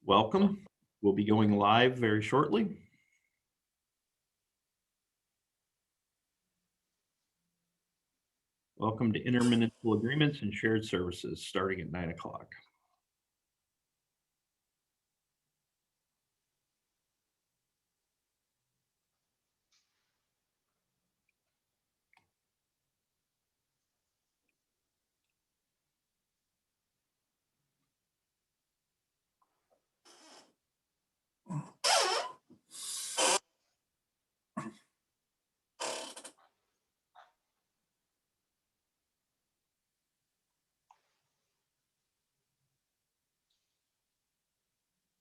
Welcome. We'll be going live very shortly. Welcome to Intermunicipal Agreements and Shared Services, starting at 9 o'clock.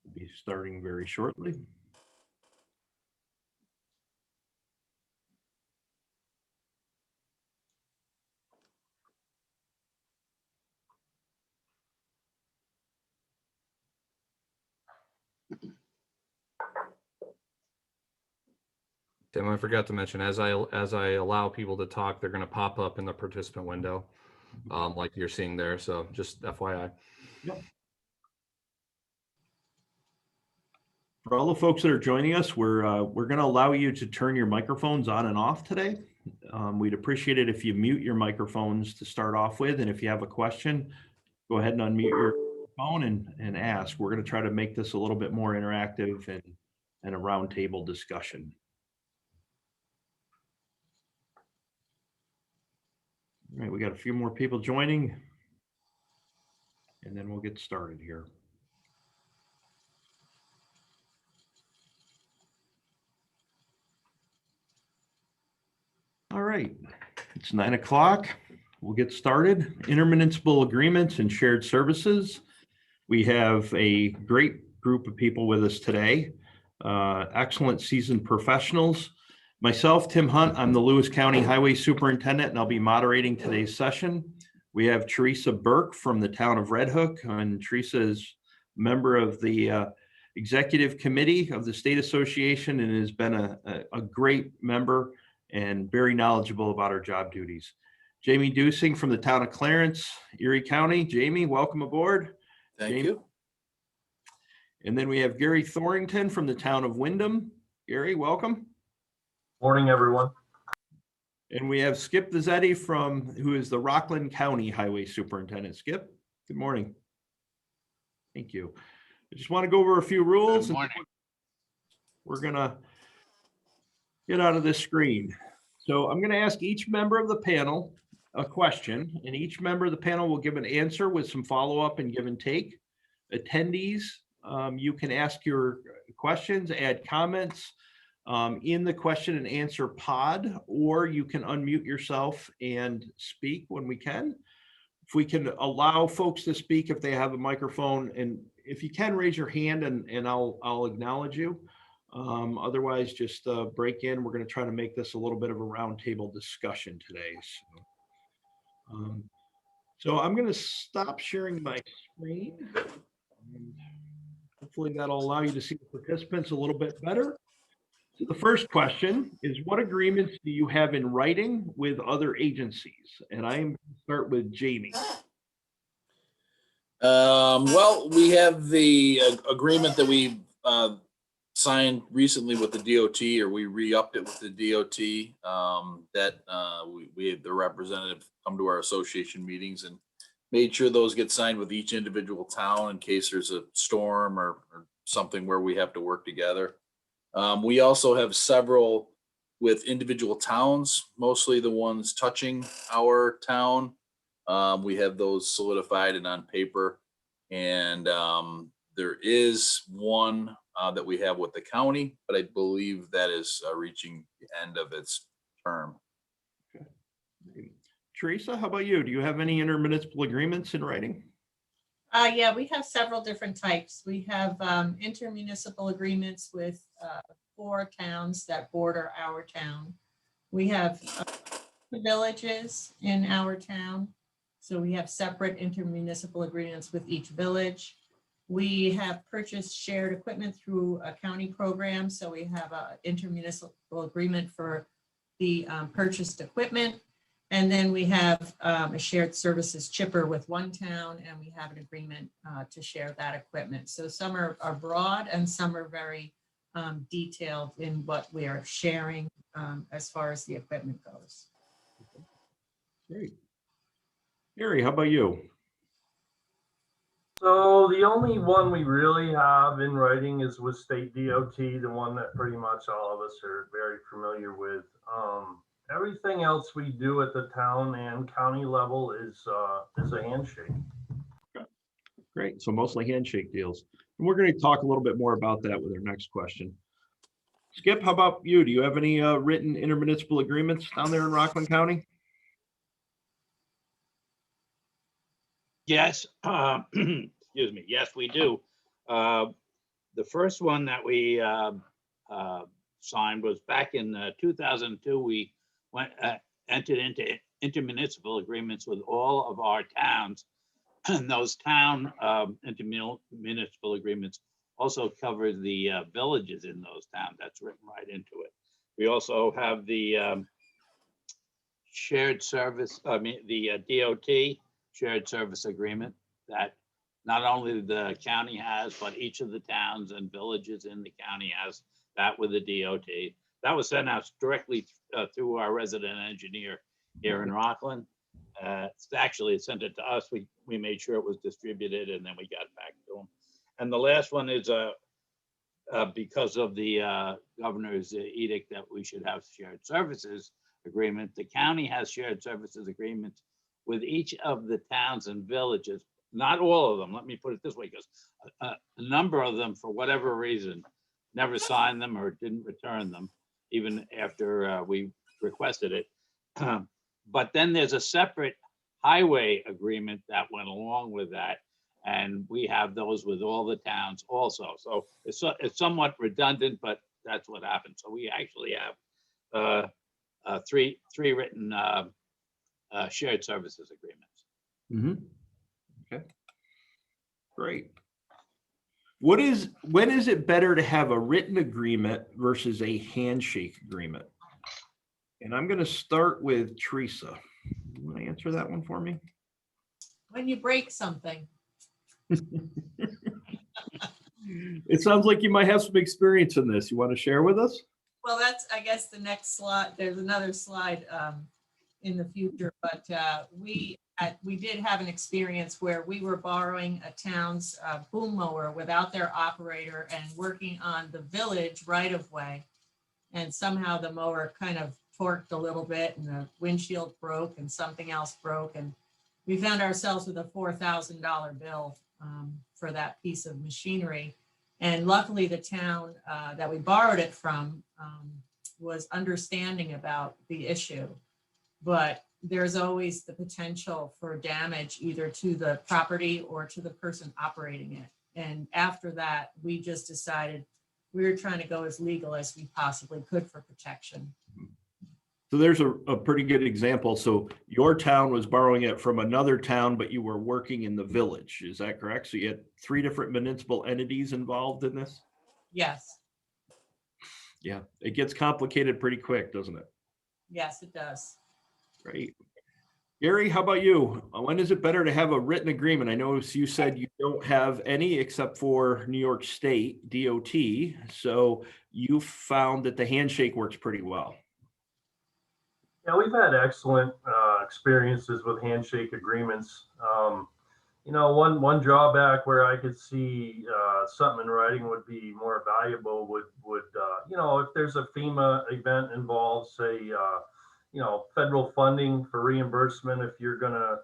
We'll be starting very shortly. Tim, I forgot to mention, as I allow people to talk, they're going to pop up in the participant window, like you're seeing there. So just FYI. Yep. For all the folks that are joining us, we're going to allow you to turn your microphones on and off today. We'd appreciate it if you mute your microphones to start off with, and if you have a question, go ahead and unmute your phone and ask. We're going to try to make this a little bit more interactive and a roundtable discussion. All right, we got a few more people joining, and then we'll get started here. All right, it's 9 o'clock. We'll get started. Intermunicipal agreements and shared services. We have a great group of people with us today. Excellent seasoned professionals. Myself, Tim Hunt, I'm the Lewis County Highway Superintendent, and I'll be moderating today's session. We have Teresa Burke from the town of Red Hook, and Teresa is a member of the executive committee of the state association and has been a great member and very knowledgeable about our job duties. Jamie Dusing from the town of Clarence, Erie County. Jamie, welcome aboard. Thank you. And then we have Gary Thorington from the town of Windham. Gary, welcome. Morning, everyone. And we have Skip Vizzetti who is the Rockland County Highway Superintendent. Skip, good morning. Thank you. I just want to go over a few rules. Good morning. We're gonna get out of this screen. So I'm going to ask each member of the panel a question, and each member of the panel will give an answer with some follow-up and give and take. Attendees, you can ask your questions, add comments in the question and answer pod, or you can unmute yourself and speak when we can. If we can allow folks to speak if they have a microphone, and if you can raise your hand and I'll acknowledge you. Otherwise, just break in. We're going to try to make this a little bit of a roundtable discussion today. So I'm going to stop sharing my screen. And hopefully that'll allow you to see the participants a little bit better. So the first question is, what agreements do you have in writing with other agencies? And I'm going to start with Jamie. Well, we have the agreement that we signed recently with the DOT, or we re-upped it with the DOT, that we had the representative come to our association meetings and made sure those get signed with each individual town in case there's a storm or something where we have to work together. We also have several with individual towns, mostly the ones touching our town. We have those solidified and on paper, and there is one that we have with the county, but I believe that is reaching the end of its term. Okay. Teresa, how about you? Do you have any intermunicipal agreements in writing? Yeah, we have several different types. We have intermunicipal agreements with 4 towns that border our town. We have villages in our town. So we have separate intermunicipal agreements with each village. We have purchased shared equipment through a county program. So we have an intermunicipal agreement for the purchased equipment. And then we have a shared services chipper with one town, and we have an agreement to share that equipment. So some are broad and some are very detailed in what we are sharing as far as the equipment goes. Great. Gary, how about you? So the only one we really have in writing is with state DOT, the one that pretty much all of us are very familiar with. Everything else we do at the town and county level is a handshake. Great. So mostly handshake deals. And we're going to talk a little bit more about that with our next question. Skip, how about you? Do you have any written intermunicipal agreements down there in Rockland County? Yes, excuse me. Yes, we do. The first one that we signed was back in 2002. We entered into intermunicipal agreements with all of our towns. And those town intermunicipal agreements also cover the villages in those towns. That's written right into it. We also have the shared service, the DOT shared service agreement that not only the county has, but each of the towns and villages in the county has that with the DOT. That was sent out directly through our resident engineer here in Rockland. Actually, it sent it to us. We made sure it was distributed, and then we got back to them. And the last one is because of the governor's edict that we should have shared services agreement. The county has shared services agreements with each of the towns and villages. Not all of them. Let me put it this way, because a number of them, for whatever reason, never signed them or didn't return them, even after we requested it. But then there's a separate highway agreement that went along with that. And we have those with all the towns also. So it's somewhat redundant, but that's what happened. So we actually have three written shared services agreements. Okay. Great. When is it better to have a written agreement versus a handshake agreement? And I'm going to start with Teresa. You want to answer that one for me? When you break something. It sounds like you might have some experience in this. You want to share with us? Well, that's, I guess, the next slide. There's another slide in the future, but we did have an experience where we were borrowing a town's boom mower without their operator and working on the village right of way. And somehow the mower kind of torqued a little bit and the windshield broke and something else broke. And we found ourselves with a $4,000 bill for that piece of machinery. And luckily the town that we borrowed it from was understanding about the issue. But there's always the potential for damage either to the property or to the person operating it. And after that, we just decided we were trying to go as legal as we possibly could for protection. So there's a pretty good example. So your town was borrowing it from another town, but you were working in the village. Is that correct? So you had 3 different municipal entities involved in this? Yes, Yeah, it gets complicated pretty quick, doesn't it? yes, it does. Great. Gary, how about you? When is it better to have a written agreement? I know you said you don't have any except for New York State DOT. So you found that the handshake works pretty well. Yeah, we've had excellent experiences with handshake agreements. You know, one drawback where I could see something in writing would be more valuable would you know, if there's a FEMA event involved, say, you know, federal funding for reimbursement, if you're gonna,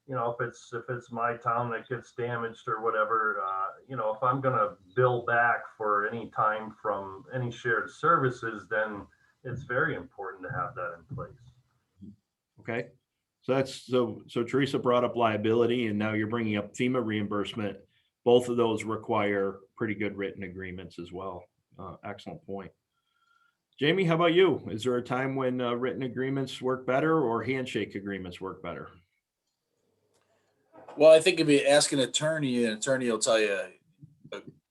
you know, if it's my town that gets damaged or whatever, you know, if I'm gonna bill back for any time from any shared services, then it's very important to have that in place. Okay. So Teresa brought up liability and now you're bringing up FEMA reimbursement. Both of those require pretty good written agreements as well. Excellent point. Jamie, how about you? Is there a time when written agreements work better or handshake agreements work better? Well, I think if you ask an attorney will tell you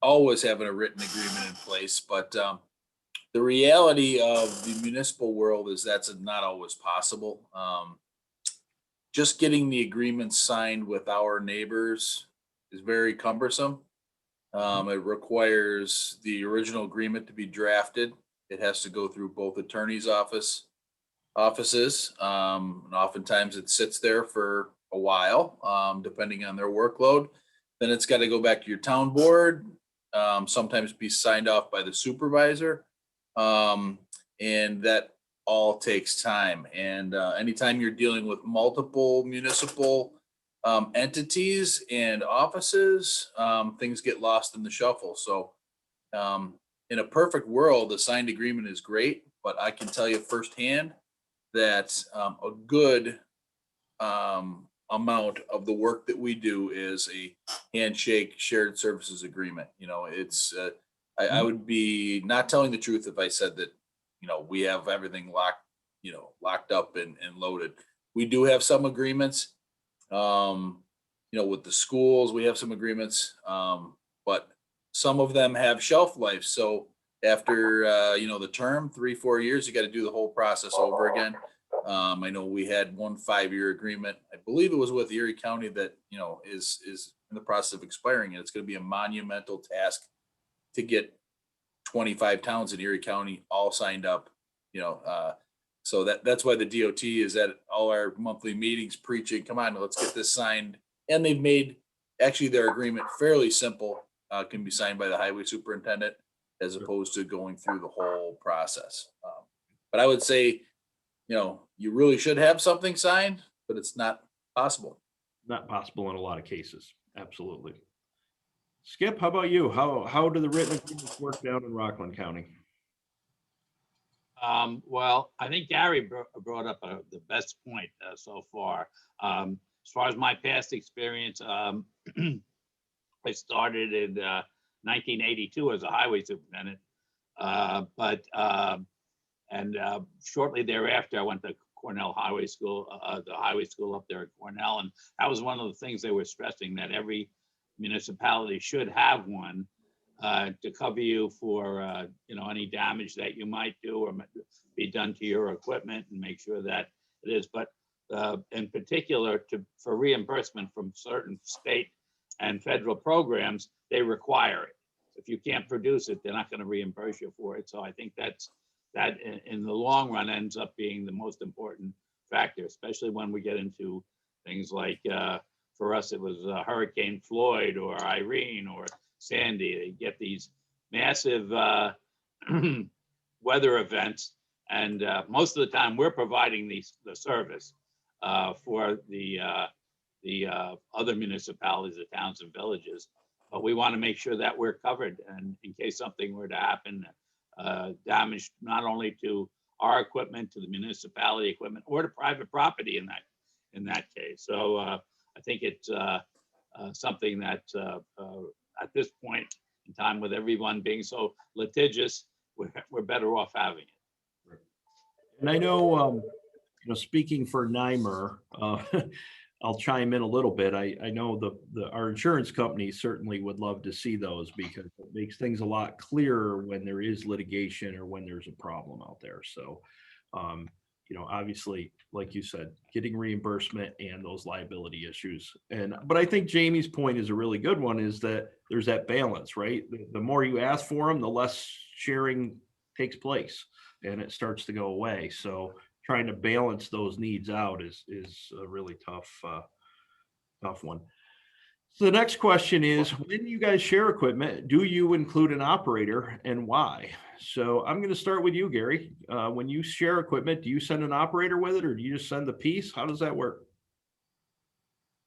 always having a written agreement in place. But the reality of the municipal world is that's not always possible. just getting the agreement signed with our neighbors is very cumbersome. It requires the original agreement to be drafted. It has to go through both attorney's offices. And oftentimes it sits there for a while, depending on their workload. Then it's got to go back to your town board, sometimes be signed off by the supervisor. And that all takes time. And anytime you're dealing with multiple municipal entities and offices, things get lost in the shuffle. So in a perfect world, a signed agreement is great, but I can tell you firsthand that a good amount of the work that we do is a handshake shared services agreement. You know, it's I would be not telling the truth if I said that, you know, we have everything locked up and loaded. We do have some agreements. You know, with the schools, we have some agreements, but some of them have shelf life. So after you know, the term, 3-4 years, you got to do the whole process over again. I know we had one 5-year agreement. I believe it was with Erie County that, you know, is in the process of expiring, and it's going to be a monumental task to get 25 towns in Erie County all signed up. You know, so that's why the DOT is at all our monthly meetings preaching, come on, let's get this signed. And they've made actually their agreement fairly simple, can be signed by the highway superintendent as opposed to going through the whole process. But I would say, you know, you really should have something signed, but it's not possible. Not possible in a lot of cases. Absolutely. Skip, how about you? How do the written agreements work down in Rockland County? Well, I think Gary brought up the best point so far. As far as my past experience, I started in 1982 as a highway superintendent, and shortly thereafter, I went to Cornell Highway School, the highway school up there at Cornell, and that was one of the things they were stressing, that every municipality should have one to cover you for you know, any damage that you might do or be done to your equipment, and make sure that it is. But in particular, for reimbursement from certain state and federal programs, they require it. If you can't produce it, they're not going to reimburse you for it. So I think that in the long run ends up being the most important factor, especially when we get into things like, for us, it was Hurricane Floyd or Irene or Sandy. They get these massive weather events, and most of the time we're providing the service for the other municipalities, the towns and villages. But we want to make sure that we're covered, and in case something were to happen, damage not only to our equipment, to the municipality equipment, or to private property in that case. So I think it's something that at this point in time, with everyone being so litigious, we're better off having it. And I know, you know, speaking for NYMER, I'll chime in a little bit. I know our insurance company certainly would love to see those, because it makes things a lot clearer when there is litigation or when there's a problem out there. So, you know, obviously, like you said, getting reimbursement and those liability issues. But I think Jamie's point is a really good one, is that there's that balance, right? The more you ask for them, the less sharing takes place and it starts to go away. So trying to balance those needs out is a really tough one. So the next question is, when you guys share equipment, do you include an operator, and why? So I'm going to start with you, Gary. When you share equipment, do you send an operator with it, or do you just send the piece? How does that work?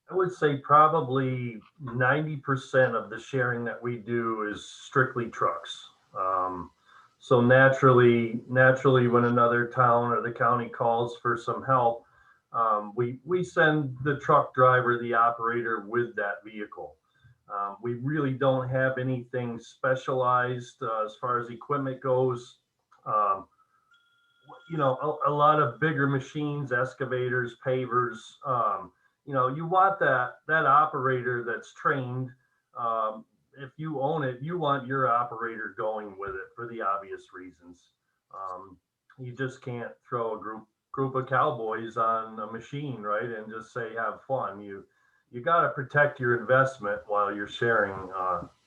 I would say probably 90% of the sharing that we do is strictly trucks. So naturally, when another town or the county calls for some help, we send the truck driver, the operator, with that vehicle. We really don't have anything specialized as far as equipment goes. You know, a lot of bigger machines, excavators, pavers. You know, you want that operator that's trained. If you own it, you want your operator going with it for the obvious reasons. You just can't throw a group group of cowboys on a machine, right? And just say, have fun. You got to protect your investment while you're sharing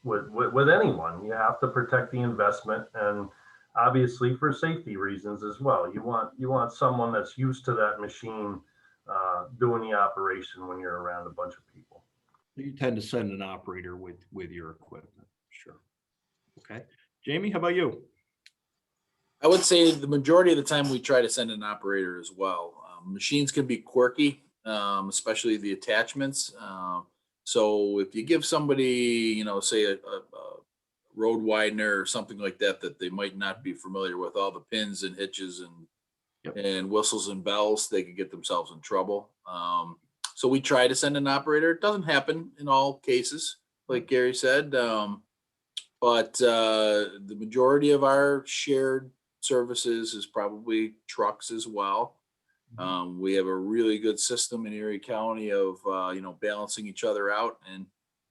with anyone. You have to protect the investment, and obviously for safety reasons as well. You want someone that's used to that machine doing the operation when you're around a bunch of people. You tend to send an operator with your equipment. Sure. Okay. Jamie, how about you? I would say the majority of the time we try to send an operator as well. Machines can be quirky, especially the attachments. So if you give somebody, you know, say a road widener or something like that, that they might not be familiar with all the pins and hitches and Yep. and whistles and bells, they could get themselves in trouble. So we try to send an operator. It doesn't happen in all cases, like Gary said. But the majority of our shared services is probably trucks as well. We have a really good system in Erie County of you know, balancing each other out, and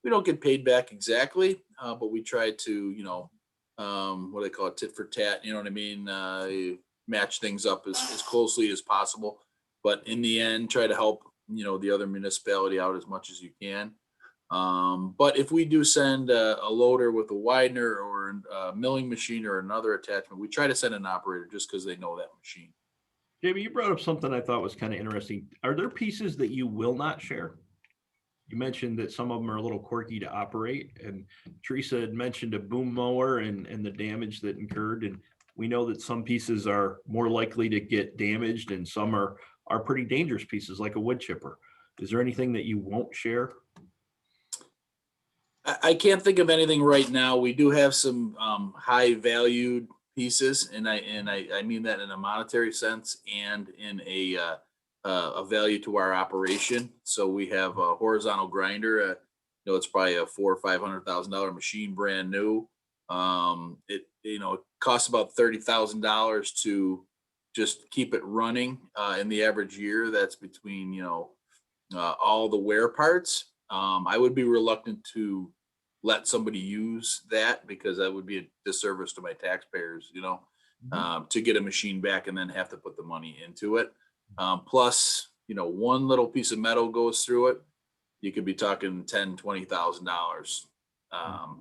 we don't get paid back exactly, but we try to, you know, what do they call it, tit for tat. You know what I mean? You match things up as closely as possible, but in the end, try to help, you know, the other municipality out as much as you can. But if we do send a loader with a widener or a milling machine or another attachment, we try to send an operator just because they know that machine. Jamie, you brought up something I thought was kind of interesting. Are there pieces that you will not share? You mentioned that some of them are a little quirky to operate, and Teresa had mentioned a boom mower and the damage that incurred. And we know that some pieces are more likely to get damaged and some are pretty dangerous pieces, like a wood chipper. Is there anything that you won't share? I can't think of anything right now. We do have some high valued pieces, and I mean that in a monetary sense and in a value to our operation. So we have a horizontal grinder. You know, it's probably a $400,000 or $500,000 machine, brand new. It, you know, it costs about $30,000 to just keep it running. In the average year, that's between, you know, all the wear parts. I would be reluctant to let somebody use that because that would be a disservice to my taxpayers, you know, to get a machine back and then have to put the money into it. Plus, you know, one little piece of metal goes through it, you could be talking $10,000, $20,000.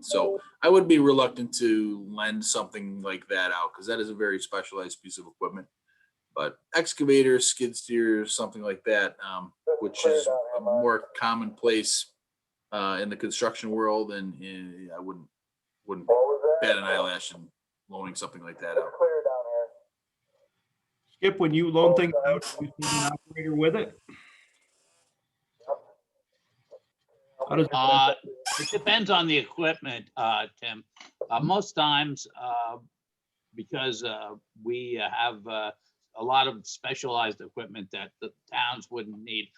So I would be reluctant to lend something like that out because that is a very specialized piece of equipment. But excavators, skid steers, something like that, which is a more commonplace in the construction world, and I wouldn't bat an eyelash in loaning something like that out. Skip, when you loan things out, do you send an operator with it? How does It depends on the equipment, Tim. Most times, because we have a lot of specialized equipment that the towns wouldn't need,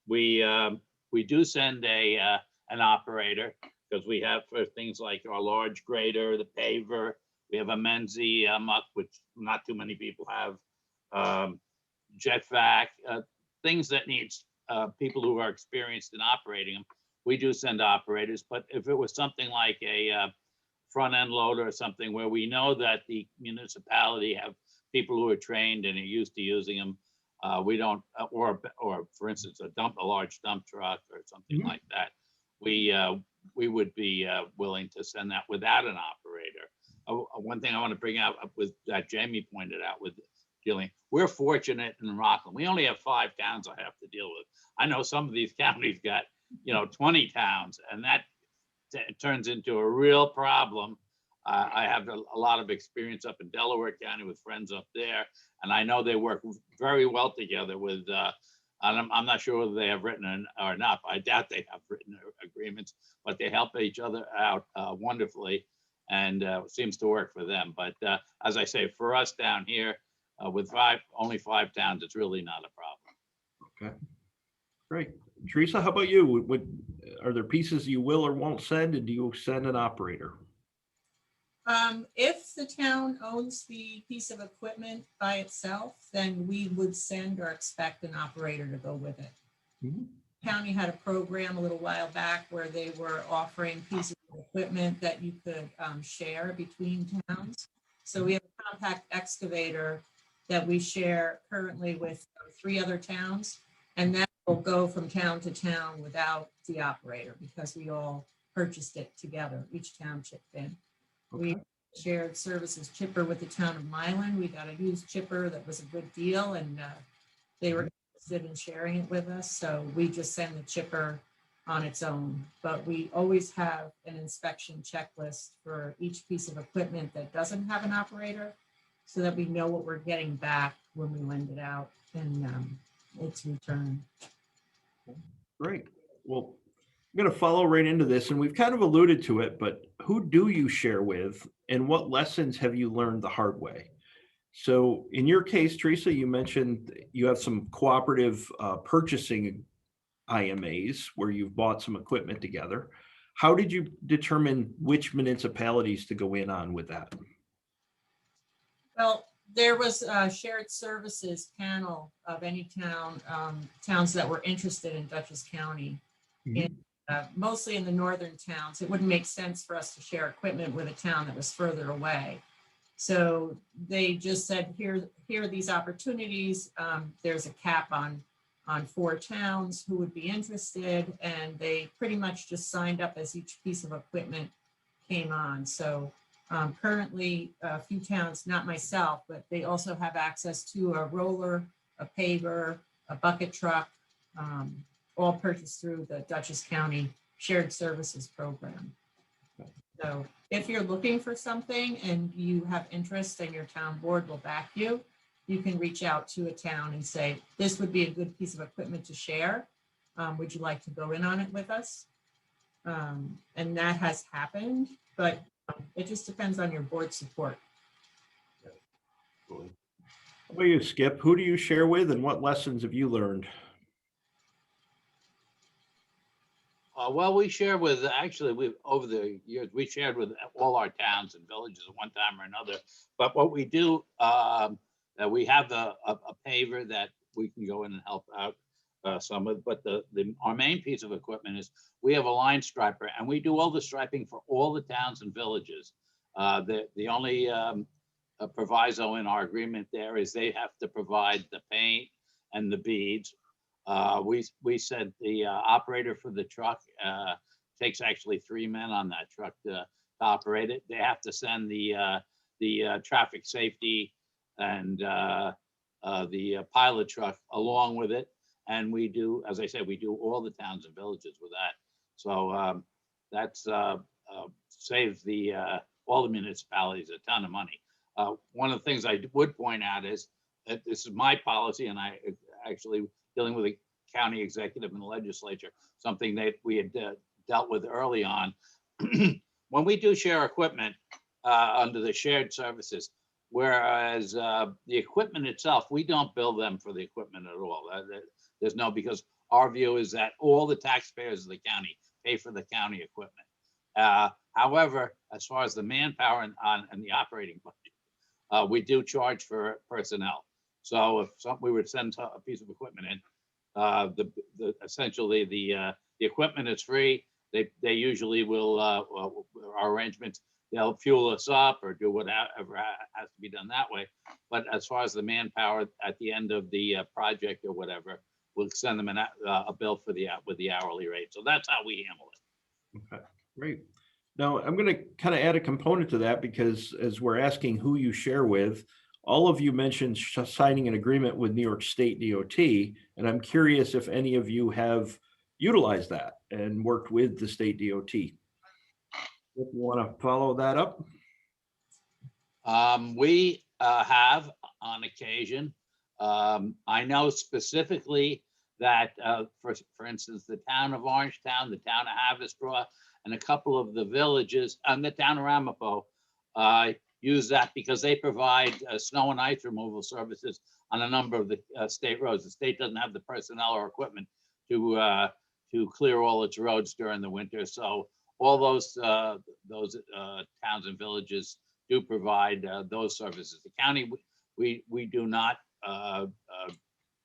we do send an operator because we have for things like our large grader, the paver. We have a Menzie muck, which not too many people have. Jet vac, things that needs people who are experienced in operating them. We do send operators, but if it was something like a front end loader or something where we know that the municipality have people who are trained and are used to using them, we don't, or for instance, a large dump truck or something like that, we would be willing to send that without an operator. One thing I want to bring out with that Jamie pointed out with dealing, we're fortunate in Rockland. We only have 5 towns I have to deal with. I know some of these counties got, you know, 20 towns, and that turns into a real problem. I have a lot of experience up in Delaware County with friends up there, and I know they work very well together with, I'm not sure whether they have written or not, but I doubt they have written agreements, but they help each other out wonderfully, and seems to work for them. But as I say, for us down here, with only 5 towns, it's really not a problem. Okay, great. Teresa, how about you? Are there pieces you will or won't send, and do you send an operator? If the town owns the piece of equipment by itself, then we would send or expect an operator to go with it. County had a program a little while back where they were offering pieces of equipment that you could share between towns. So we have a compact excavator that we share currently with 3 other towns. And that will go from town to town without the operator because we all purchased it together. Each town chipped in. We shared services chipper with the town of Milan. We got a used chipper that was a good deal, and they were interested in sharing it with us. So we just send the chipper on its own. But we always have an inspection checklist for each piece of equipment that doesn't have an operator, so that we know what we're getting back when we lend it out and it's returned. Great. Well, I'm going to follow right into this, and we've kind of alluded to it, but who do you share with, and what lessons have you learned the hard way? So in your case, Teresa, you mentioned you have some cooperative purchasing IMAs where you've bought some equipment together. How did you determine which municipalities to go in on with that? Well, there was a shared services panel of any town, towns that were interested in Dutchess County. Mostly in the northern towns. It wouldn't make sense for us to share equipment with a town that was further away. So they just said, here are these opportunities. There's a cap on 4 towns who would be interested. And they pretty much just signed up as each piece of equipment came on. So currently a few towns, not myself, but they also have access to a roller, a paver, a bucket truck, all purchased through the Dutchess County Shared Services Program. So if you're looking for something and you have interest and your town board will back you, you can reach out to a town and say, this would be a good piece of equipment to share. Would you like to go in on it with us? And that has happened, but it just depends on your board support. How about you, Skip? Who do you share with, and what lessons have you learned? Well, we share with, actually, over the years, we shared with all our towns and villages at one time or another. But what we do, we have a paver that we can go in and help out some of, but our main piece of equipment is we have a line striper, and we do all the striping for all the towns and villages. The only proviso in our agreement there is they have to provide the paint and the beads. We said the operator for the truck takes actually 3 men on that truck to operate it. They have to send the traffic safety and the pilot truck along with it. And we do, as I said, we do all the towns and villages with that. So that's saves all the municipalities a ton of money. One of the things I would point out is that this is my policy, and I actually dealing with the county executive and the legislature, something that we had dealt with early on. When we do share equipment under the shared services, whereas the equipment itself, we don't bill them for the equipment at all. There's no, because our view is that all the taxpayers of the county pay for the county equipment. However, as far as the manpower and the operating budget, we do charge for personnel. So if we would send a piece of equipment in, essentially the equipment is free. They usually will, our arrangements, they'll fuel us up or do whatever has to be done that way. But as far as the manpower at the end of the project or whatever, we'll send them a bill for with the hourly rate. So that's how we handle it. Okay, great. Now I'm going to kind of add a component to that, because as we're asking who you share with, all of you mentioned signing an agreement with New York State DOT, and I'm curious if any of you have utilized that and worked with the state DOT. If you want to follow that up. We have on occasion. I know specifically that, for instance, the town of Orangetown, the town of Haverstraw, and a couple of the villages, and the town of Ramapo, use that because they provide snow and ice removal services on a number of the state roads. The state doesn't have the personnel or equipment to clear all its roads during the winter. So all those towns and villages do provide those services. The county, we do not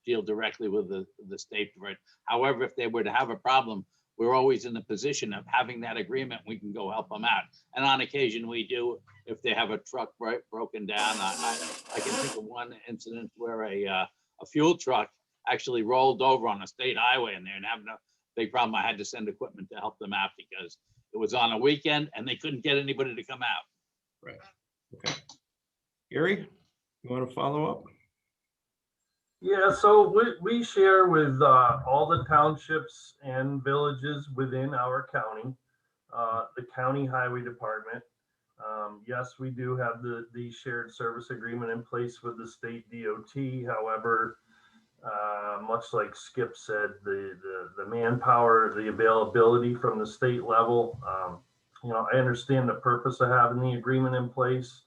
deal directly with the state for it. However, if they were to have a problem, we're always in the position of having that agreement. We can go help them out. And on occasion we do, if they have a truck broken down. I can think of one incident where a fuel truck actually rolled over on a state highway in there and having a big problem. I had to send equipment to help them out because it was on a weekend and they couldn't get anybody to come out. Right. Okay. Gary, you want to follow up? Yeah, so we share with all the townships and villages within our county, the county highway department. Yes, we do have the shared service agreement in place with the state DOT. However, much like Skip said, the manpower, the availability from the state level, I understand the purpose of having the agreement in place.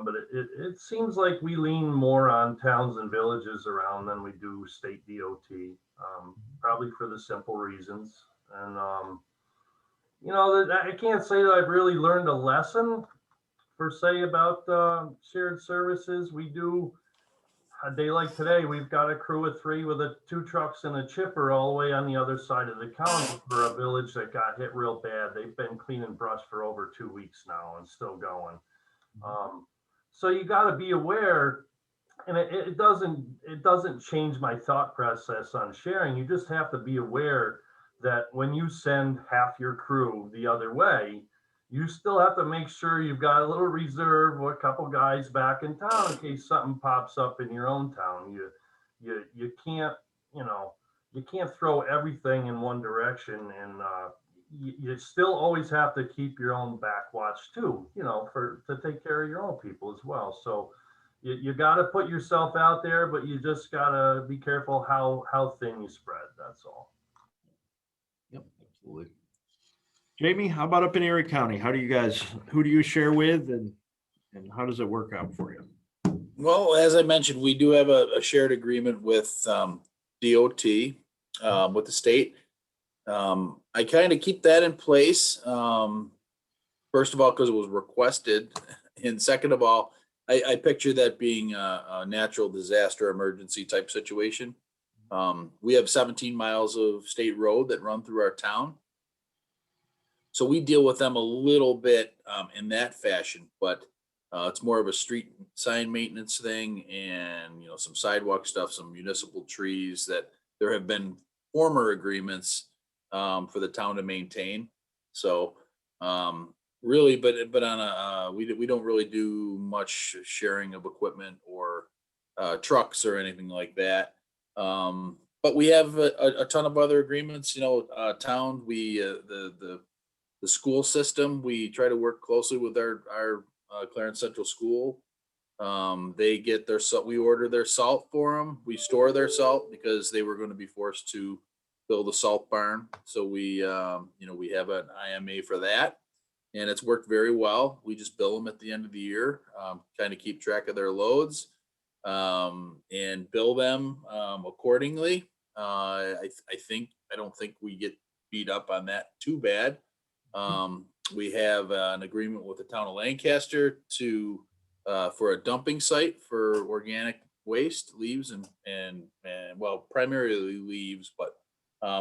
But it seems like we lean more on towns and villages around than we do state DOT, probably for the simple reasons. And, I can't say that I've really learned a lesson per se about shared services. We do a day like today, we've got a crew of 3 with 2 trucks and a chipper all the way on the other side of the county for a village that got hit real bad. They've been cleaning brush for over 2 weeks now and still going. So you got to be aware, and it doesn't change my thought process on sharing. You just have to be aware that when you send half your crew the other way, you still have to make sure you've got a little reserve or a couple guys back in town in case something pops up in your own town. You can't, you can't throw everything in one direction, and you still always have to keep your own back watch too, to take care of your own people as well. So you got to put yourself out there, but you just got to be careful how thin you spread. That's all. Yep, absolutely. Jamie, how about up in Erie County? Who do you share with, and how does it work out for you? Well, as I mentioned, we do have a shared agreement with DOT, with the state. I kind of keep that in place. First of all, because it was requested, and second of all, I picture that being a natural disaster emergency type situation. We have 17 miles of state road that run through our town. So we deal with them a little bit in that fashion, but it's more of a street sign maintenance thing and, some sidewalk stuff, some municipal trees that there have been former agreements for the town to maintain. So really, but on we don't really do much sharing of equipment or trucks or anything like that. But we have a ton of other agreements. Town, we the school system, we try to work closely with our Clarence Central School. They get their salt. We order their salt for them. We store their salt because they were going to be forced to build a salt barn. So we have an IMA for that, and it's worked very well. We just bill them at the end of the year, kind of keep track of their loads, and bill them accordingly. I don't think we get beat up on that too bad. We have an agreement with the town of Lancaster for a dumping site for organic waste, leaves and well, primarily leaves, but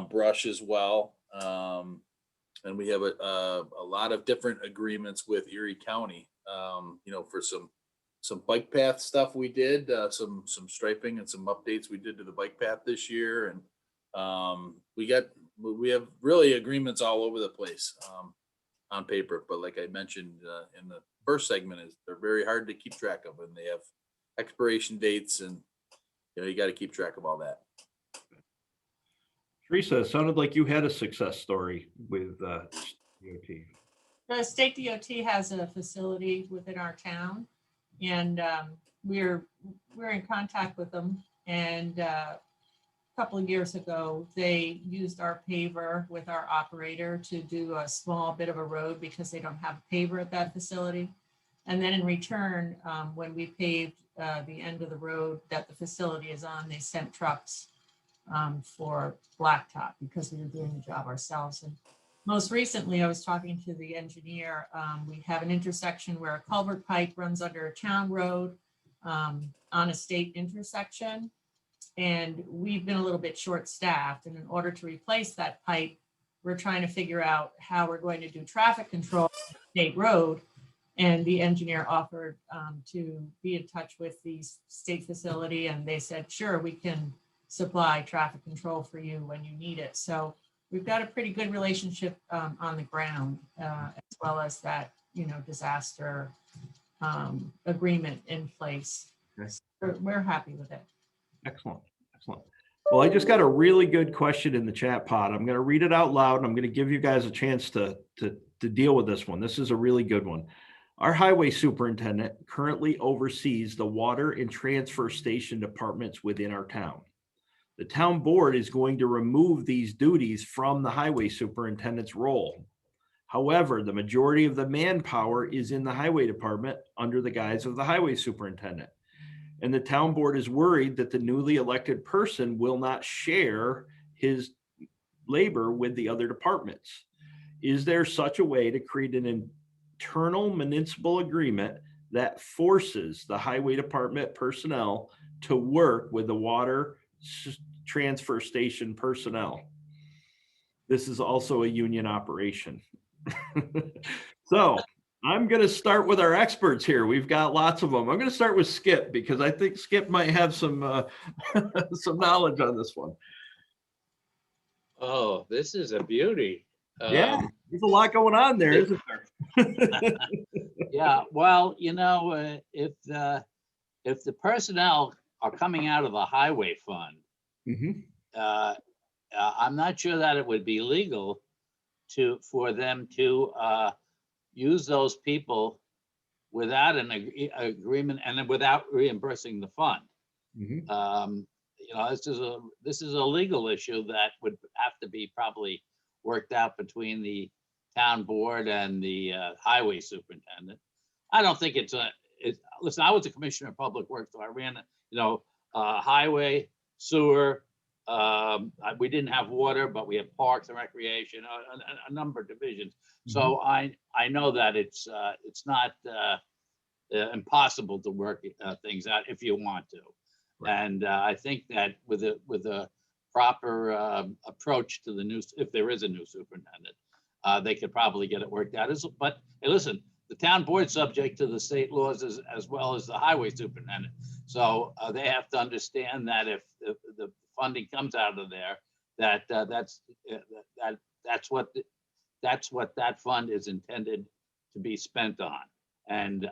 brush as well. And we have a lot of different agreements with Erie County, for some bike path stuff we did, some striping and some updates we did to the bike path this year. And we have really agreements all over the place on paper, but like I mentioned in the first segment, they're very hard to keep track of, and they have expiration dates, and you got to keep track of all that. Teresa, it sounded like you had a success story with DOT. The state DOT has a facility within our town, and we're in contact with them. And a couple of years ago, they used our paver with our operator to do a small bit of a road because they don't have a paver at that facility. And then in return, when we paved the end of the road that the facility is on, they sent trucks for blacktop because we were doing the job ourselves. And most recently, I was talking to the engineer. We have an intersection where a culvert pipe runs under a town road on a state intersection. And we've been a little bit short-staffed. And in order to replace that pipe, we're trying to figure out how we're going to do traffic control on the state road. And the engineer offered to be in touch with the state facility, and they said, sure, we can supply traffic control for you when you need it. So we've got a pretty good relationship on the ground, as well as that, disaster agreement in place. Okay. We're happy with it. Excellent, excellent. Well, I just got a really good question in the chat pod. I'm going to read it out loud, and I'm going to give you guys a chance to deal with this one. This is a really good one. Our highway superintendent currently oversees the water and transfer station departments within our town. The town board is going to remove these duties from the highway superintendent's role. However, the majority of the manpower is in the highway department under the guise of the highway superintendent. And the town board is worried that the newly elected person will not share his labor with the other departments. Is there such a way to create an internal municipal agreement that forces the highway department personnel to work with the water transfer station personnel? This is also a union operation. So I'm going to start with our experts here. We've got lots of them. I'm going to start with Skip because I think Skip might have some some knowledge on this one. Oh, this is a beauty. Yeah, there's a lot going on there, isn't there? Yeah, well, if the personnel are coming out of the highway fund, I'm not sure that it would be legal for them to use those people without an agreement and then without reimbursing the fund. This is a legal issue that would have to be probably worked out between the town board and the highway superintendent. I don't think listen, I was a commissioner of public works, so I ran, highway, sewer. We didn't have water, but we have parks and recreation, a number of divisions. So I know that it's not impossible to work things out if you want to. Right. And I think that with a proper approach to the new, if there is a new superintendent, they could probably get it worked out. But hey, listen, the town board subject to the state laws as well as the highway superintendent. So they have to understand that if the funding comes out of there, that's what that fund is intended to be spent on. And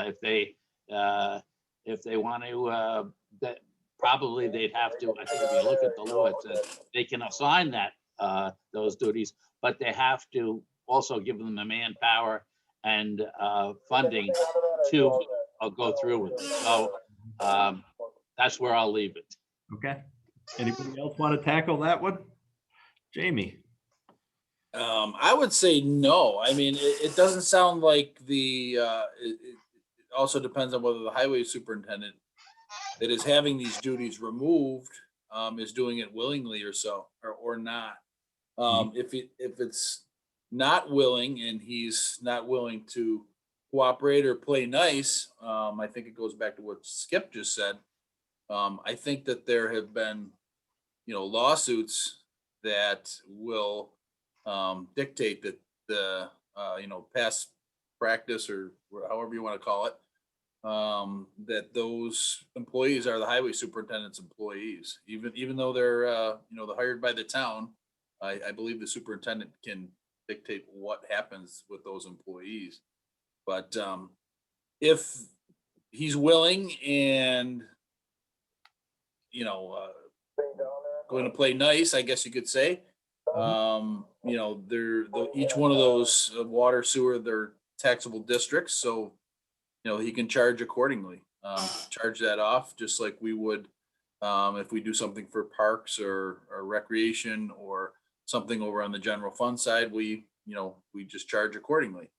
if they want to, that probably they'd have to. I think if you look at the law, it says they can assign that those duties, but they have to also give them the manpower and funding to go through with it. So that's where I'll leave it. Okay. Anybody else want to tackle that one? Jamie. I would say no. I mean, it doesn't sound like it also depends on whether the highway superintendent that is having these duties removed is doing it willingly or not. If it's not willing and he's not willing to cooperate or play nice, I think it goes back to what Skip just said. I think that there have been, lawsuits that will dictate that the past practice or however you want to call it, that those employees are the highway superintendent's employees, even though they're they're hired by the town. I believe the superintendent can dictate what happens with those employees. But if he's willing and going to play nice, I guess you could say. Each one of those water, sewer, they're taxable districts, so he can charge accordingly. Charge that off just like we would if we do something for parks or recreation or something over on the general fund side. We just charge accordingly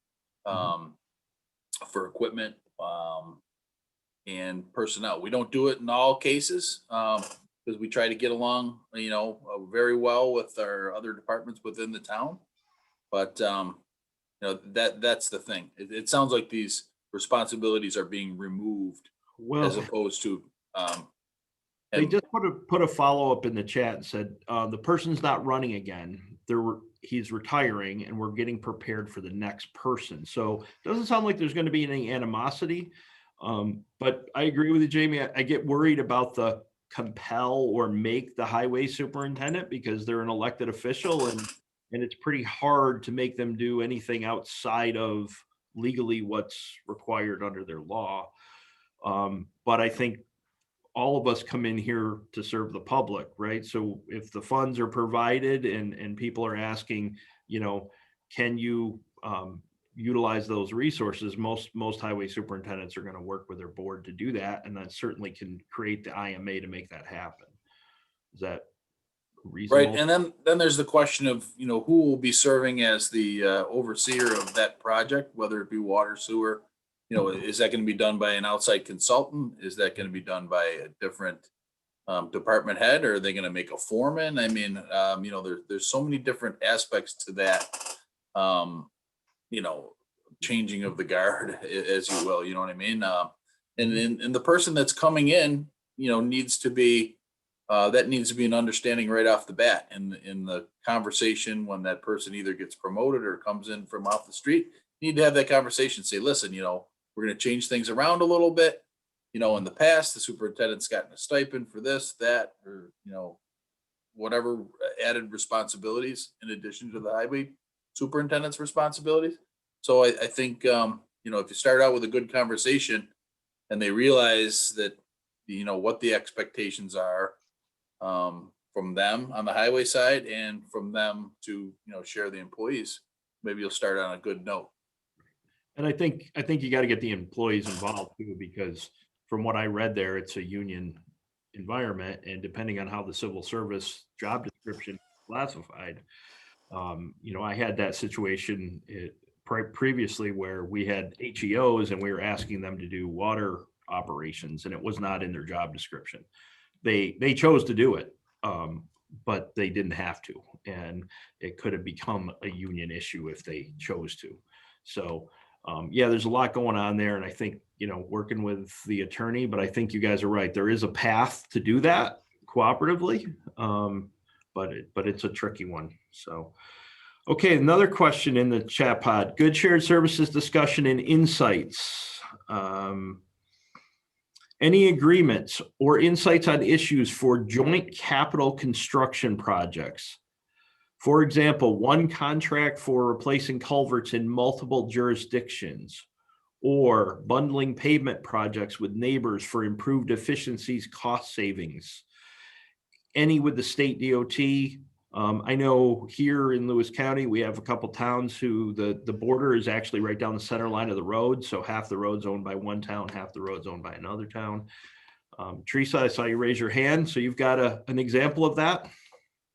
for equipment and personnel. We don't do it in all cases because we try to get along, very well with our other departments within the town. But that's the thing. It sounds like these responsibilities are being removed as opposed to. They just put a follow-up in the chat and said the person's not running again. he's retiring and we're getting prepared for the next person. So it doesn't sound like there's going to be any animosity. But I agree with you, Jamie. I get worried about the compel or make the highway superintendent because they're an elected official and it's pretty hard to make them do anything outside of legally what's required under their law. But I think all of us come in here to serve the public, right? So if the funds are provided and people are asking, can you utilize those resources, most highway superintendents are going to work with their board to do that, and that certainly can create the IMA to make that happen. Is that reasonable? Right, and then there's the question of, who will be serving as the overseer of that project, whether it be water, sewer. Is that going to be done by an outside consultant? Is that going to be done by a different department head, or are they going to make a foreman? I mean, there's so many different aspects to that, changing of the guard, as you will, you know what I mean? And the person that's coming in, needs to be, that needs to be an understanding right off the bat in the conversation when that person either gets promoted or comes in from off the street. You need to have that conversation, say, listen, we're going to change things around a little bit. In the past, the superintendent's gotten a stipend for this, that, or, whatever added responsibilities in addition to the highway superintendent's responsibilities. So I think, if you start out with a good conversation and they realize that, what the expectations are from them on the highway side and from them to, share the employees, maybe you'll start on a good note. And I think you got to get the employees involved too, because from what I read there, it's a union environment, and depending on how the civil service job description is classified, I had that situation previously where we had HEOs and we were asking them to do water operations, and it was not in their job description. They chose to do it, but they didn't have to, and it could have become a union issue if they chose to. So there's a lot going on there, and I think working with the attorney, but I think you guys are right. There is a path to do that cooperatively, but it's a tricky one. So, okay, another question in the chat pod. Good shared services discussion and insights. Any agreements or insights on issues for joint capital construction projects? For example, one contract for replacing culverts in multiple jurisdictions, or bundling pavement projects with neighbors for improved efficiencies, cost savings. Any with the state DOT. I know here in Lewis County, we have a couple towns who the border is actually right down the center line of the road. So half the road's owned by one town, half the road's owned by another town. Teresa, I saw you raise your hand. So you've got an example of that?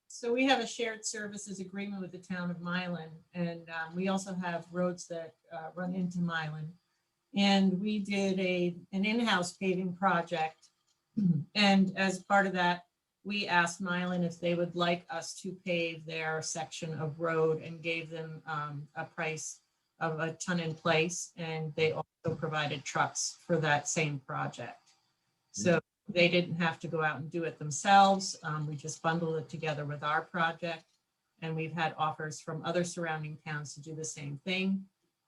So we have a shared services agreement with the town of Milan, and we also have roads that run into Milan. And we did an in-house paving project. And as part of that, we asked Milan if they would like us to pave their section of road, and gave them a price of a ton in place. And they also provided trucks for that same project. So they didn't have to go out and do it themselves. We just bundled it together with our project. And we've had offers from other surrounding towns to do the same thing.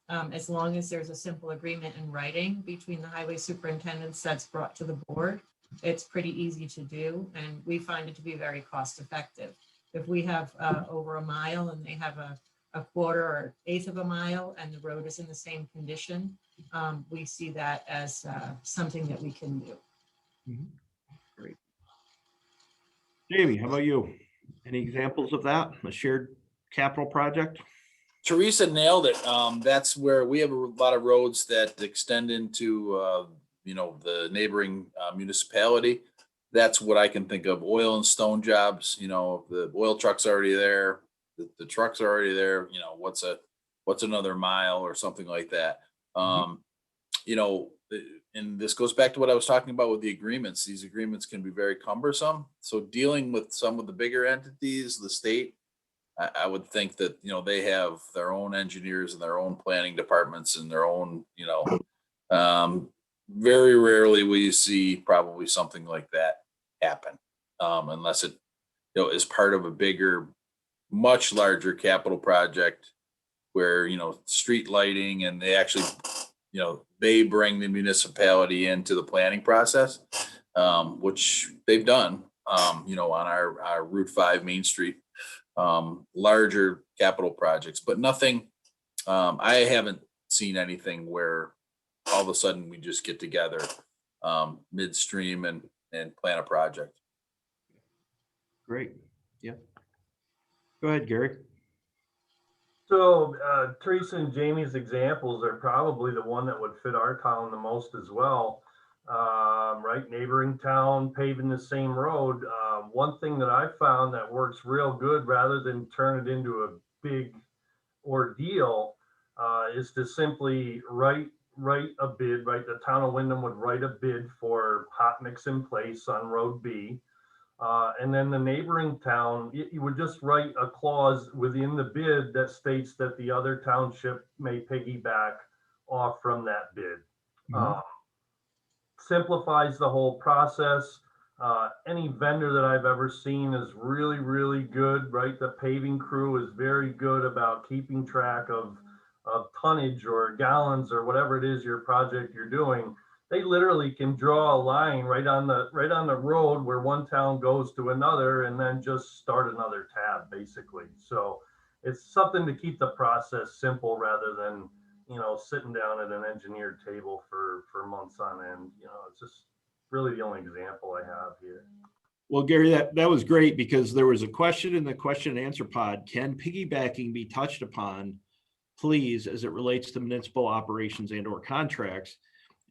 As long as there's a simple agreement in writing between the highway superintendents that's brought to the board, it's pretty easy to do. And we find it to be very cost effective. If we have over a mile and they have a quarter or eighth of a mile and the road is in the same condition, we see that as something that we can do. Great. Jamie, how about you? Any examples of that? A shared capital project? Teresa nailed it. That's where we have a lot of roads that extend into, the neighboring municipality. That's what I can think of. Oil and stone jobs, the oil truck's already there, the trucks are already there. What's another mile or something like that. And this goes back to what I was talking about with the agreements. These agreements can be very cumbersome. So dealing with some of the bigger entities, the state, I would think that, they have their own engineers and their own planning departments and their own, very rarely will you see probably something like that happen, unless it, is part of a bigger much larger capital project where, street lighting, and they actually, they bring the municipality into the planning process, which they've done, on our Route 5 Main Street, larger capital projects, but nothing, I haven't seen anything where all of a sudden we just get together midstream and plan a project. Great. Yeah. Go ahead, Gary. So Teresa and Jamie's examples are probably the one that would fit our town the most as well. Right, neighboring town paving the same road. One thing that I found that works real good, rather than turn it into a big ordeal, is to simply write a bid. Right, the town of Wyndham would write a bid for hot mix in place on Road B. And then the neighboring town, you would just write a clause within the bid that states that the other township may piggyback off from that bid. Simplifies the whole process. Any vendor that I've ever seen is really, really good, right? The paving crew is very good about keeping track of tonnage or gallons or whatever it is your project you're doing. They literally can draw a line right on the road where one town goes to another, and then just start another tab, basically. So it's something to keep the process simple, rather than sitting down at an engineered table for months on end. It's just really the only example I have here. Well, Gary, that was great, because there was a question in the question and answer pod. Can piggybacking be touched upon, please, as it relates to municipal operations and or contracts?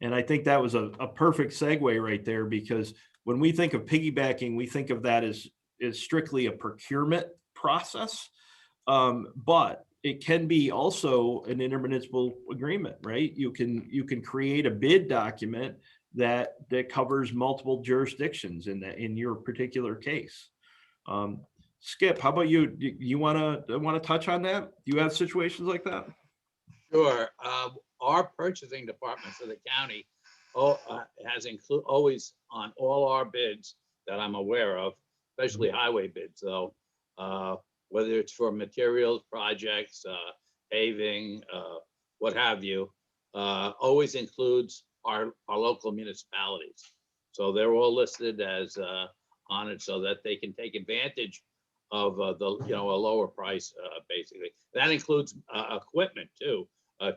And I think that was a perfect segue right there, because when we think of piggybacking, we think of that as strictly a procurement process. But it can be also an intermunicipal agreement, right? You can create a bid document that covers multiple jurisdictions in your particular case. Skip, how about you? Do you want to touch on that? Do you have situations like that? Sure. Our purchasing department for the county has always on all our bids that I'm aware of, especially highway bids, though, whether it's for materials, projects, paving, what have you, always includes our local municipalities. So they're all listed as on it, so that they can take advantage of a lower price, basically. That includes equipment too.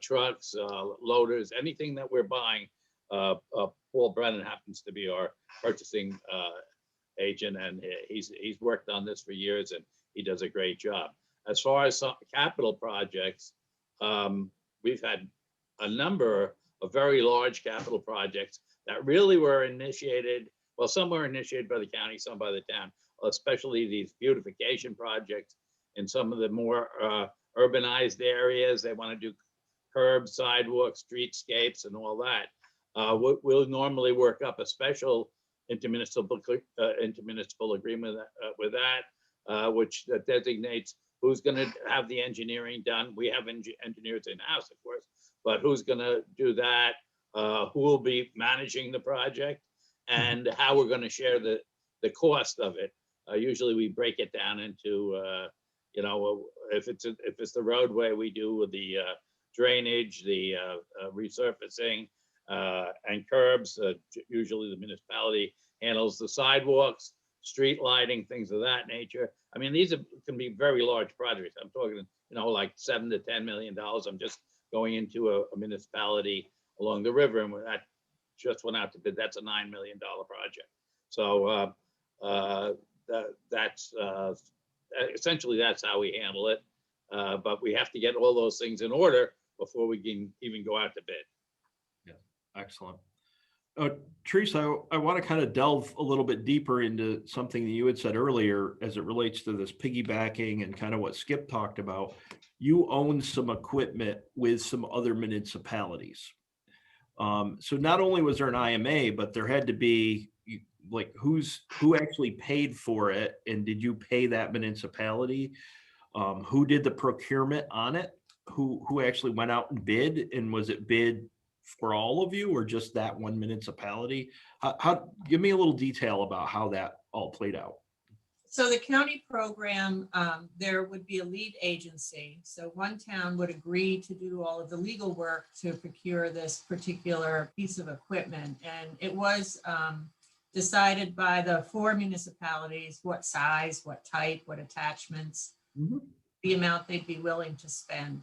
Trucks, loaders, anything that we're buying. Paul Brennan happens to be our purchasing agent, and he's worked on this for years, and he does a great job. As far as some capital projects, we've had a number of very large capital projects that really were initiated. Well, some were initiated by the county, some by the town, especially these beautification projects in some of the more urbanized areas. They want to do curbs, sidewalks, streetscapes, and all that. We'll normally work up a special intermunicipal agreement with that, which designates who's going to have the engineering done. We have engineers in-house, of course, but who's going to do that, who will be managing the project, and how we're going to share the cost of it. Usually we break it down into, if it's the roadway, we do the drainage, the resurfacing, and curbs. Usually the municipality handles the sidewalks, street lighting, things of that nature. I mean, these can be very large projects. I'm talking, like $7 to $10 million. I'm just going into a municipality along the river, and that just went out to bid. That's a $9 million project. So that's essentially that's how we handle it. But we have to get all those things in order before we can even go out to bid. Yeah, excellent. Teresa, I want to kind of delve a little bit deeper into something that you had said earlier as it relates to this piggybacking and kind of what Skip talked about. You own some equipment with some other municipalities. So not only was there an IMA, but there had to be like who actually paid for it, and did you pay that municipality? Who did the procurement on it? Who actually went out and bid, and was it bid for all of you or just that one municipality? How give me a little detail about how that all played out. So the county program, there would be a lead agency. So one town would agree to do all of the legal work to procure this particular piece of equipment. And it was decided by the 4 municipalities, what size, what type, what attachments, the amount they'd be willing to spend.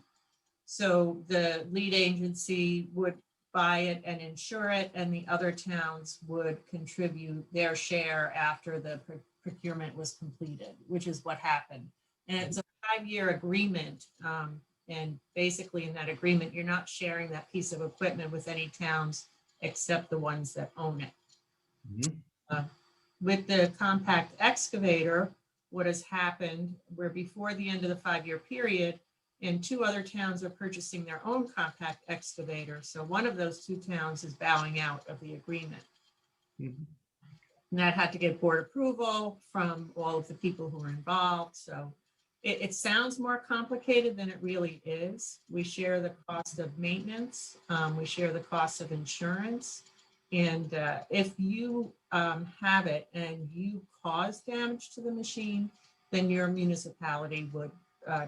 So the lead agency would buy it and insure it, and the other towns would contribute their share after the procurement was completed, which is what happened. And it's a 5-year agreement. And basically in that agreement, you're not sharing that piece of equipment with any towns except the ones that own it. With the compact excavator, what has happened, where before the end of the 5-year period, and 2 other towns are purchasing their own compact excavator. So one of those 2 towns is bowing out of the agreement. And that had to get board approval from all of the people who are involved. So it sounds more complicated than it really is. We share the cost of maintenance. We share the cost of insurance. And if you have it and you cause damage to the machine, then your municipality would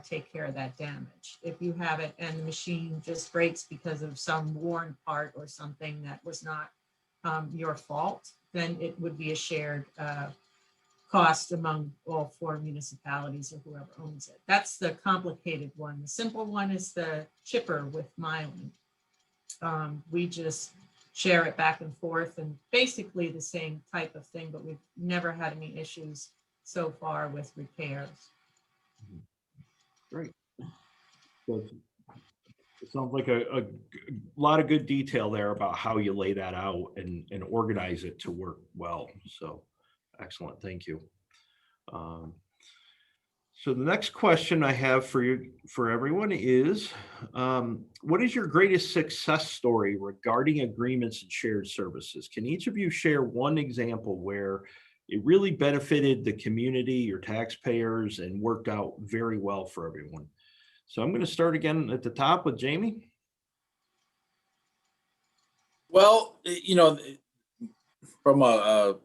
take care of that damage. If you have it and the machine just breaks because of some worn part or something that was not your fault, then it would be a shared cost among all 4 municipalities or whoever owns it. That's the complicated one. The simple one is the chipper with miling. We just share it back and forth, and basically the same type of thing, but we've never had any issues so far with repairs. Great. So it sounds like a lot of good detail there about how you lay that out and organize it to work well. So excellent. Thank you. So the next question I have for you, for everyone is, what is your greatest success story regarding agreements and shared services? Can each of you share one example where it really benefited the community, your taxpayers, and worked out very well for everyone? So I'm going to start again at the top with Jamie. Well, you know, from a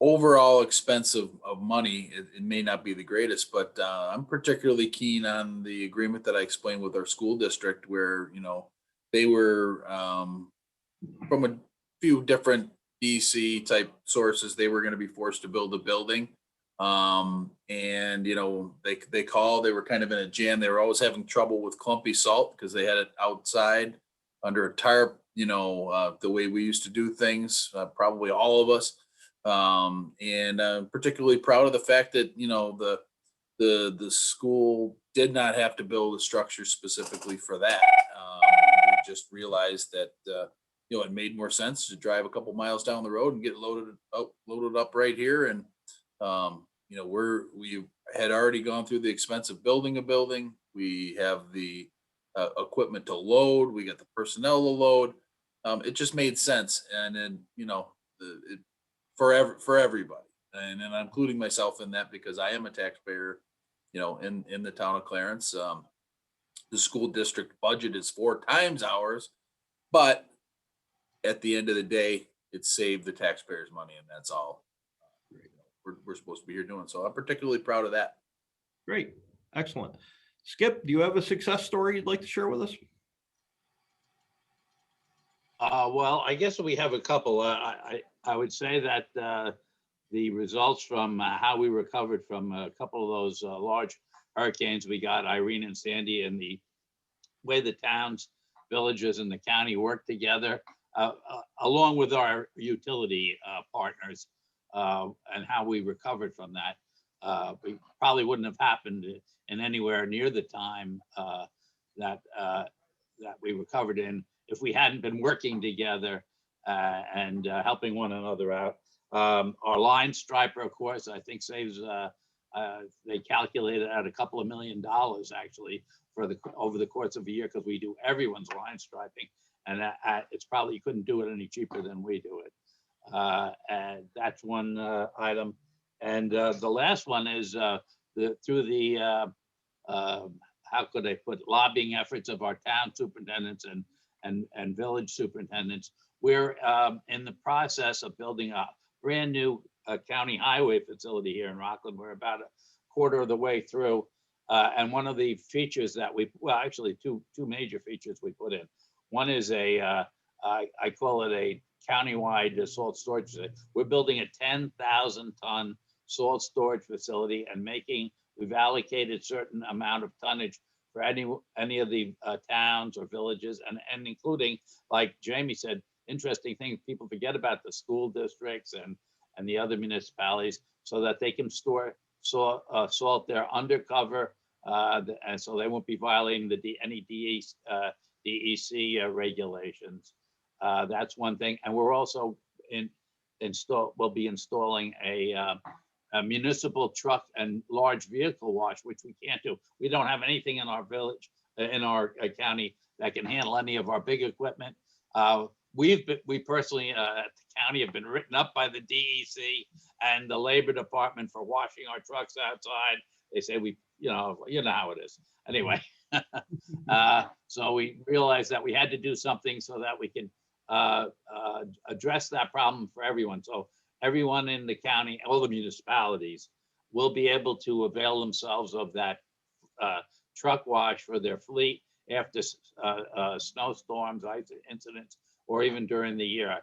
overall expense of money, it may not be the greatest, but I'm particularly keen on the agreement that I explained with our school district, where, you know, they were from a few different DC type sources, they were going to be forced to build a building. And, you know, they called, they were kind of in a jam. They were always having trouble with clumpy salt because they had it outside under a tarp, you know, the way we used to do things, probably all of us. And I'm particularly proud of the fact that, you know, the school did not have to build a structure specifically for that. We just realized that, you know, it made more sense to drive a couple miles down the road and get loaded up right here. And, you know, we had already gone through the expense of building a building. We have the equipment to load. We got the personnel to load. It just made sense. And then, you know, for everybody. And I'm including myself in that because I am a taxpayer, you know, in the town of Clarence. The school district budget is 4 times ours, but at the end of the day, it saved the taxpayers money, and that's all we're supposed to be here doing. So I'm particularly proud of that. Great. Excellent. Skip, do you have a success story you'd like to share with us? Well, I guess we have a couple. I would say that the results from how we recovered from a couple of those large hurricanes we got, Irene and Sandy, and the way the towns, villages, and the county worked together, along with our utility partners, and how we recovered from that. We probably wouldn't have happened in anywhere near the time that we recovered in if we hadn't been working together and helping one another out. Our line striper, of course, I think saves, they calculated at $2 million actually for over the course of a year, because we do everyone's line striping, and it's probably, you couldn't do it any cheaper than we do it. And that's one item. And the last one is through the how could I put, lobbying efforts of our town superintendents and village superintendents. We're in the process of building a brand new a county highway facility here in Rockland. We're about a quarter of the way through. And one of the features that well, actually two major features we put in. One is I call it a countywide salt storage facility. We're building a 10,000 ton salt storage facility and we've allocated certain amount of tonnage for any of the towns or villages, and including, like Jamie said, interesting thing, people forget about the school districts and the other municipalities, so that they can store salt there undercover, and so they won't be violating any DEC regulations. That's one thing, and we're also we'll be installing a municipal truck and large vehicle wash, which we can't do. We don't have anything in our village, in our county, that can handle any of our big equipment. We personally at the county have been written up by the DEC and the Labor Department for washing our trucks outside. They say you know how it is. Anyway, so we realized that we had to do something so that we can address that problem for everyone. So everyone in the county, all the municipalities, will be able to avail themselves of that truck wash for their fleet after snowstorms, ice incidents, or even during the year.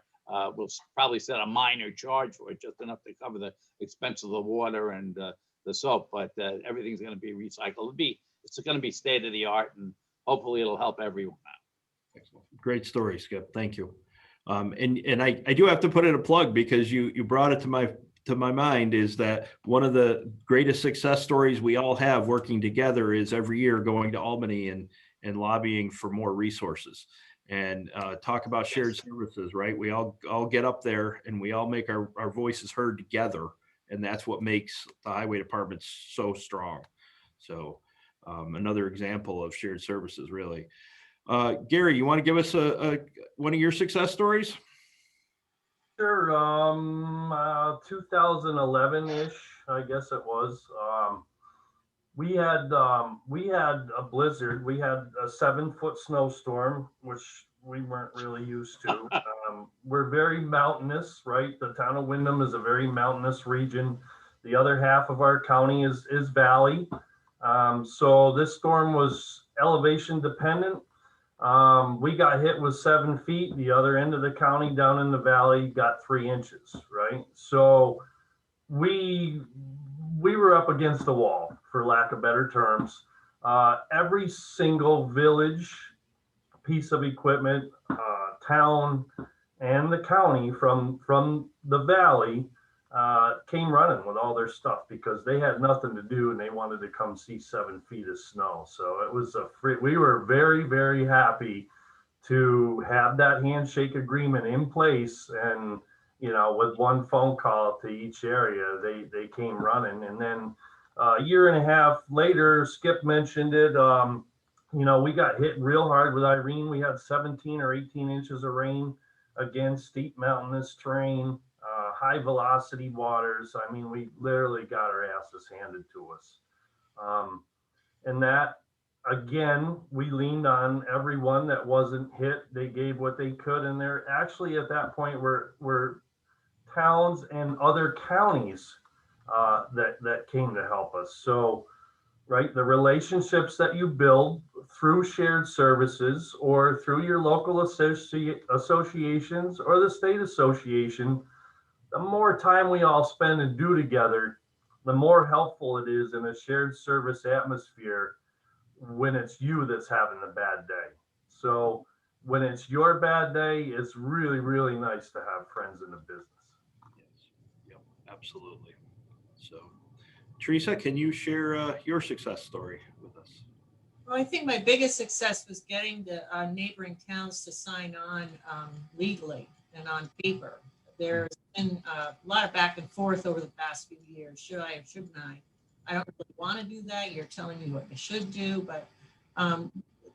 We'll probably set a minor charge for it, just enough to cover the expense of the water and the soap, but everything's going to be recycled. It's going to be state of the art, and hopefully it'll help everyone out. Excellent. Great story, Skip. Thank you. And I do have to put in a plug, because you brought it to my mind, is that one of the greatest success stories we all have working together is every year going to Albany and lobbying for more resources and talk about shared services, right? We all get up there and we all make our voices heard together. And that's what makes the highway department so strong. So another example of shared services, really. Gary, you want to give us one of your success stories? Sure. 2011-ish, I guess it was. We had a blizzard. We had a 7-foot snowstorm, which we weren't really used to. We're very mountainous, right? The town of Windham is a very mountainous region. The other half of our county is valley. So this storm was elevation dependent. We got hit with 7 feet. The other end of the county down in the valley got 3 inches, right? So we were up against the wall, for lack of better terms. Every single village, piece of equipment, town, and the county from the valley came running with all their stuff, because they had nothing to do and they wanted to come see 7 feet of snow. So it was we were very, very happy to have that handshake agreement in place. And, with one phone call to each area, they came running. And then a year and a half later, Skip mentioned it, we got hit real hard with Irene. We had 17 or 18 inches of rain. Again, steep mountainous terrain, high velocity waters. I mean, we literally got our asses handed to us. And that, again, we leaned on everyone that wasn't hit. They gave what they could. And there actually at that point were towns and other counties that came to help us. So, right, the relationships that you build through shared services or through your local associations or the state association, the more time we all spend and do together, the more helpful it is in a shared service atmosphere when it's you that's having a bad day. So when it's your bad day, it's really, really nice to have friends in the business. Yes. Yep. Absolutely. So, Teresa, can you share your success story with us? Well, I think my biggest success was getting the neighboring towns to sign on legally and on paper. There's been a lot of back and forth over the past few years. Should I or shouldn't I? I don't really want to do that. You're telling me what I should do, but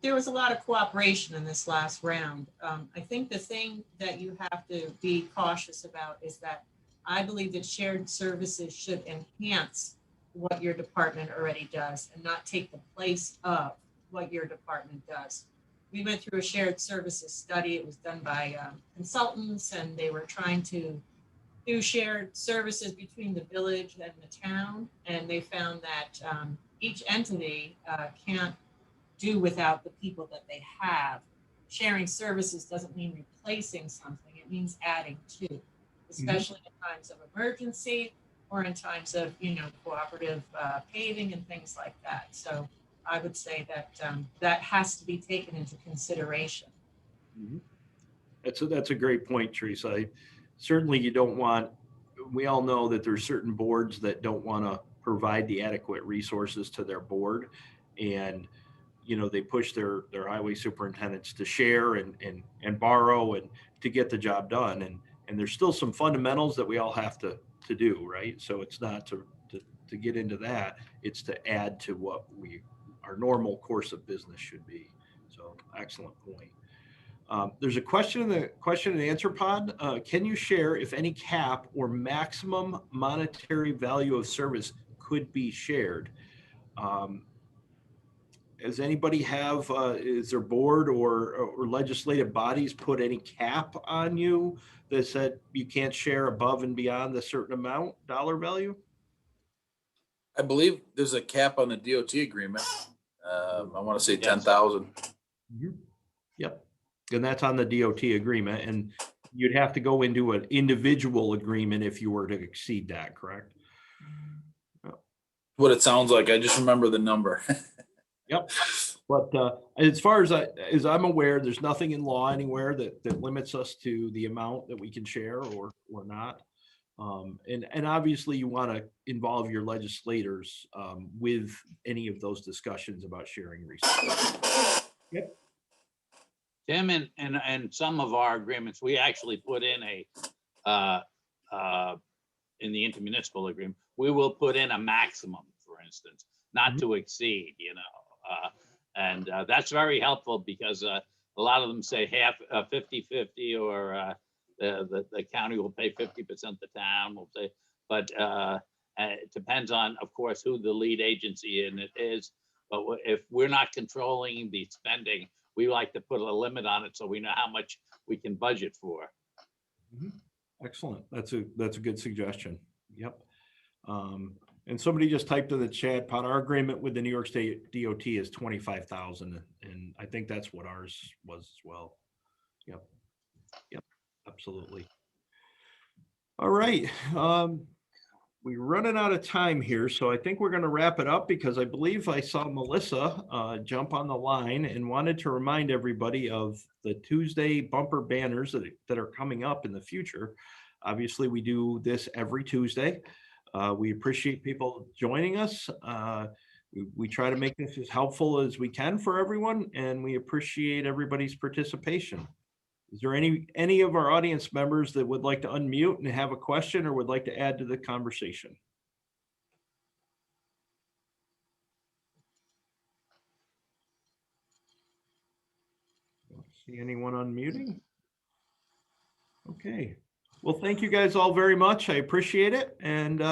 there was a lot of cooperation in this last round. I think the thing that you have to be cautious about is that I believe that shared services should enhance what your department already does and not take the place of what your department does. We went through a shared services study. It was done by consultants, and they were trying to do shared services between the village and the town, and they found that each entity can't do without the people that they have. Sharing services doesn't mean replacing something, it means adding to, especially in times of emergency or in times of, cooperative paving and things like that. So I would say that that has to be taken into consideration. That's a great point, Teresa. Certainly you don't want, we all know that there's certain boards that don't want to provide the adequate resources to their board. And, they push their highway superintendents to share and borrow and to get the job done. And there's still some fundamentals that we all have to do, right? So it's not to get into that, it's to add to what our normal course of business should be. So excellent point. There's a question in the question and answer pod. Can you share if any cap or maximum monetary value of service could be shared? Does anybody have, is their board or legislative bodies put any cap on you that said you can't share above and beyond a certain amount, dollar value? I believe there's a cap on the DOT agreement. I want to say 10,000. Yep. And that's on the DOT agreement. And you'd have to go into an individual agreement if you were to exceed that, correct? What it sounds like. I just remember the number. Yep. But as far as I'm aware, there's nothing in law anywhere that limits us to the amount that we can share or not. And obviously you want to involve your legislators with any of those discussions about sharing resources. Yep. Tim, and some of our agreements, we actually put in in the intermunicipal agreement, we will put in a maximum, for instance, not to exceed, and that's very helpful because a lot of them say half 50-50 or the county will pay 50%, the town will say, but it depends on, of course, who the lead agency in it is. But if we're not controlling the spending, we like to put a limit on it so we know how much we can budget for. Excellent. That's a good suggestion. Yep. And somebody just typed in the chat pod, our agreement with the New York State DOT is 25,000. And I think that's what ours was as well. Yep. Yep. Absolutely. All right. We're running out of time here, so I think we're going to wrap it up because I believe I saw Melissa jump on the line and wanted to remind everybody of the Tuesday bumper banners that are coming up in the future. Obviously, we do this every Tuesday. We appreciate people joining us. We try to make this as helpful as we can for everyone, and we appreciate everybody's participation. Is there any of our audience members that would like to unmute and have a question or would like to add to the conversation? Don't see anyone unmuting. Okay. Well, thank you guys all very much. I appreciate it. And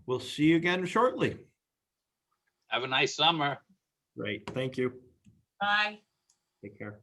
we'll see you again shortly. Have a nice summer. Great. Thank you. Bye. Take care.